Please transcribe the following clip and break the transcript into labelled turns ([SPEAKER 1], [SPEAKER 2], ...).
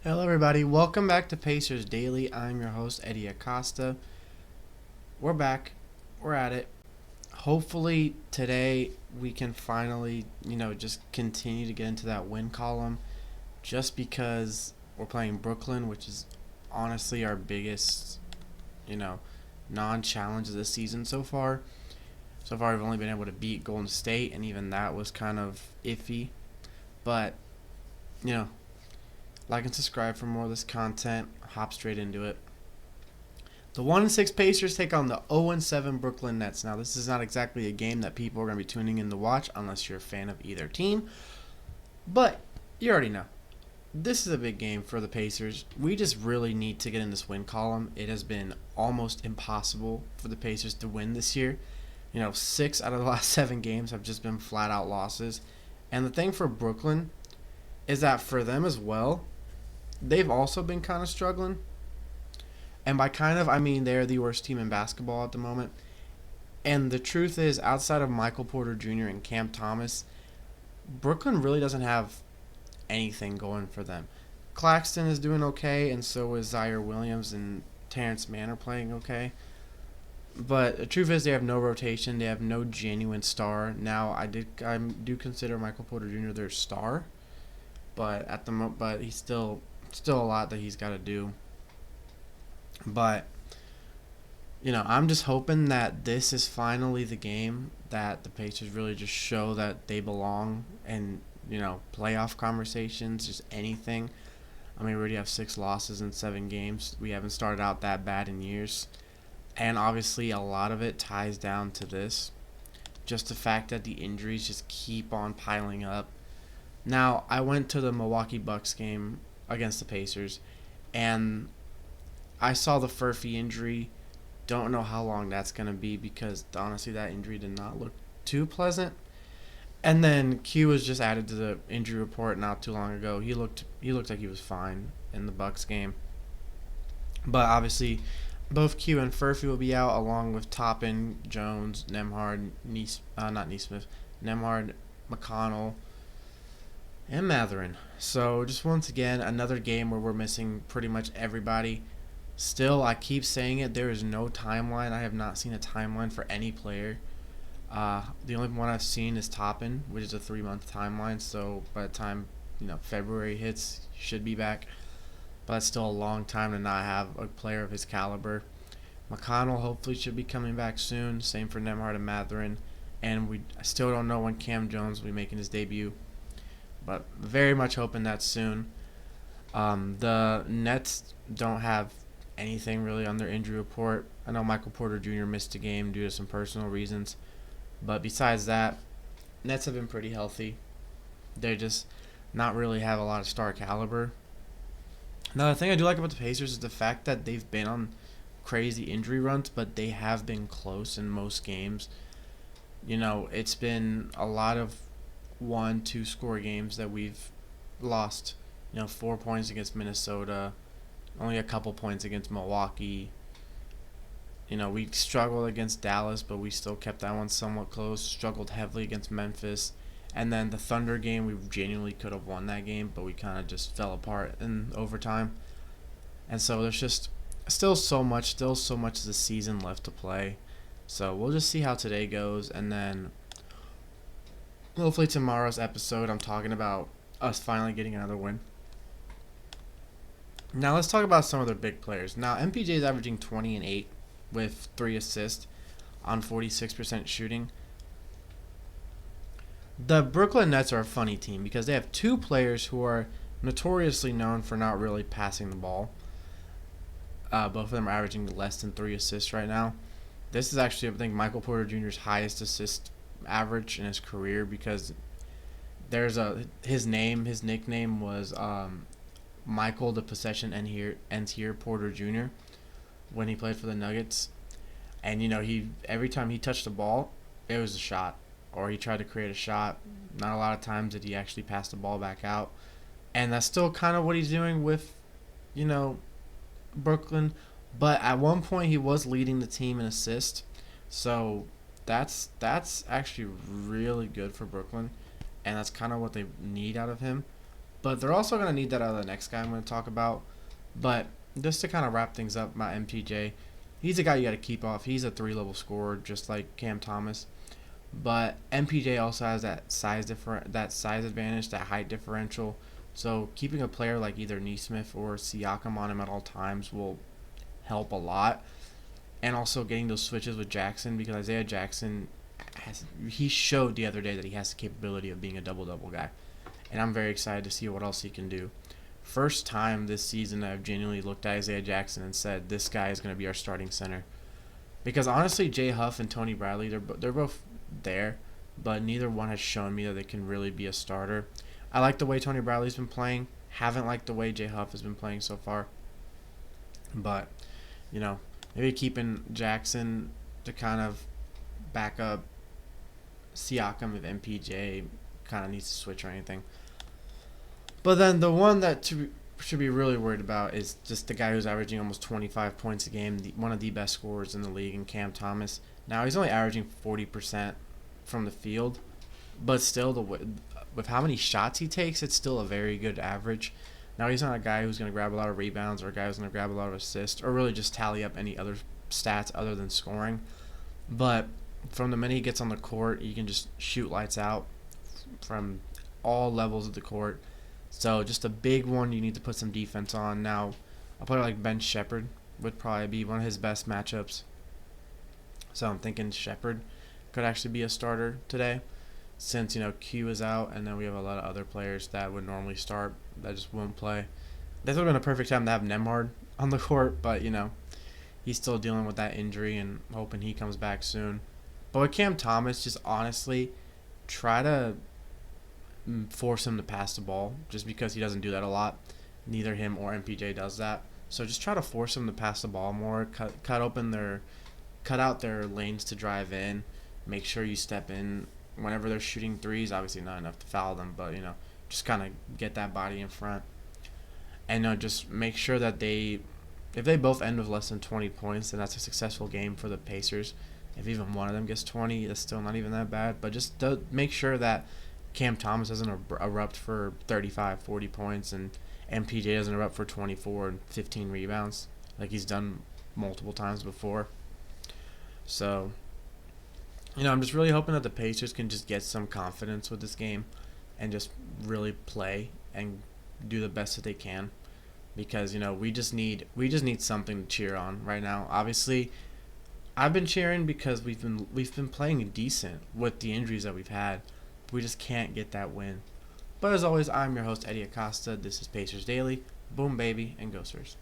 [SPEAKER 1] Hello, everybody. Welcome back to Pacers Daily. I'm your host, Hery Acosta. We're back. We're at it. Hopefully, today we can finally, just continue to get into that win column just because we're playing Brooklyn, which is honestly our biggest, you know, non challenge of the season so far. So far, we've only been able to beat Golden State, and even that was kind of iffy. But, you know, like and subscribe for more of this content. Hop straight into it. The 1-6 Pacers take on the 0-7 Brooklyn Nets. Now, this is not exactly a game that people are going to be tuning in to watch unless you're a fan of either team. But you already know. This is a big game for the Pacers. We just really need to get in this win column. It has been almost impossible for the Pacers to win this year. 6 out of the last 7 games have just been flat out losses. And the thing for Brooklyn is that for them as well, they've also been kind of struggling. And by kind of, I mean they're the worst team in basketball at the moment. And the truth is, outside of Michael Porter Jr. and Cam Thomas, Brooklyn really doesn't have anything going for them. Claxton is doing okay, and so is Zaire Williams, and Terrence Mann are playing okay. But the truth is, they have no rotation. They have no genuine star. Now, I do consider Michael Porter Jr. their star, but but he's still a lot that he's got to do. But I'm just hoping that this is finally the game that the Pacers really just show that they belong and playoff conversations, just anything. I mean, we already have 6 losses in 7 games. We haven't started out that bad in years. And obviously a lot of it ties down to this. Just the fact that the injuries just keep on piling up. Now, I went to the Milwaukee Bucks game against the Pacers, and I saw the Furphy injury. Don't know how long that's going to be because honestly that injury did not look too pleasant. And then Q was just added to the injury report not too long ago. He looked like he was fine in the Bucks game. But obviously both Q and Furphy will be out along with Toppin, Jones, Nembhard, Nembhard, McConnell, and Matherin. So just once again, another game where we're missing pretty much everybody. Still, I keep saying it, there is no timeline. I have not seen a timeline for any player. The only one I've seen is Toppin, which is a 3-month timeline. So by the time February hits, he should be back. But it's still a long time to not have a player of his caliber. McConnell hopefully should be coming back soon. Same for Nembhard and Matherin. And we still don't know when Cam Jones will be making his debut. But very much hoping that soon. The Nets don't have anything really on their injury report. I know Michael Porter Jr. missed a game due to some personal reasons. But besides that, Nets have been pretty healthy. They just not really have a lot of star caliber. Now, the thing I do like about the Pacers is the fact that they've been on crazy injury runs, but they have been close in most games. It's been a lot of 1-2 score games that we've lost. 4 points against Minnesota, only a couple points against Milwaukee. We struggled against Dallas, but we still kept that one somewhat close. Struggled heavily against Memphis. And then the Thunder game, we genuinely could have won that game, but we kind of just fell apart in overtime. And so there's just still so much of the season left to play. So we'll just see how today goes. And then hopefully tomorrow's episode, I'm talking about us finally getting another win. Now let's talk about some of their big players. Now MPJ is averaging 20 and 8 with 3 assists on 46% shooting. The Brooklyn Nets are a funny team because they have 2 players who are notoriously known for not really passing the ball. Both of them are averaging less than 3 assists right now. This is actually, I think, Michael Porter Jr.'s highest assist average in his career because his nickname was Michael the Possession Ends Here Porter Jr. when he played for the Nuggets. And he every time he touched the ball, it was a shot. Or he tried to create a shot. Not a lot of times did he actually pass the ball back out. And that's still kind of what he's doing with, Brooklyn. But at one point he was leading the team in assists. So that's actually really good for Brooklyn. And that's kind of what they need out of him. But they're also going to need that out of the next guy I'm going to talk about. But just to kind of wrap things up, my MPJ, he's a guy you got to keep off. He's a 3-level scorer, just like Cam Thomas. But MPJ also has that size advantage, that height differential. So keeping a player like either Neesmith or Siakam on him at all times will help a lot. And also getting those switches with Jackson, because Isaiah Jackson he showed the other day that he has the capability of being a double-double guy. And I'm very excited to see what else he can do. First time this season I've genuinely looked at Isaiah Jackson and said, this guy is going to be our starting center. Because honestly, Jay Huff and Tony Bradley, they're both there, but neither one has shown me that they can really be a starter. I like the way Tony Bradley's been playing. Haven't liked the way Jay Huff has been playing so far. But, maybe keeping Jackson to kind of back up Siakam if MPJ kind of needs to switch or anything. But then the one that should be really worried about is just the guy who's averaging almost 25 points a game, one of the best scorers in the league, in Cam Thomas. Now, he's only averaging 40% from the field, but still, with how many shots he takes, it's still a very good average. Now, he's not a guy who's going to grab a lot of rebounds or a guy who's going to grab a lot of assists or really just tally up any other stats other than scoring. But from the minute he gets on the court, you can just shoot lights out from all levels of the court. So just a big one you need to put some defense on. Now, a player like Ben Shepherd would probably be one of his best matchups. So I'm thinking Shepherd could actually be a starter today, since Q is out, and then we have a lot of other players that would normally start that just won't play. This would have been a perfect time to have Nemhard on the court, but he's still dealing with that injury and hoping he comes back soon. But with Cam Thomas, just honestly try to force him to pass the ball, just because he doesn't do that a lot. Neither him or MPJ does that. So just try to force them to pass the ball more, cut out their lanes to drive in. Make sure you step in whenever they're shooting threes. Obviously not enough to foul them, but just kind of get that body in front. And just make sure that if they both end with less than 20 points, then that's a successful game for the Pacers. If even one of them gets 20, that's still not even that bad. But just make sure that Cam Thomas doesn't erupt for 35, 40 points, and MPJ doesn't erupt for 24 and 15 rebounds like he's done multiple times before. So, I'm just really hoping that the Pacers can just get some confidence with this game and just really play and do the best that they can, because we just need something to cheer on right now. Obviously, I've been cheering because we've been playing decent with the injuries that we've had. We just can't get that win. But as always, I'm your host, Hery Acosta. This is Pacers Daily. Boom, baby, and go Spurs.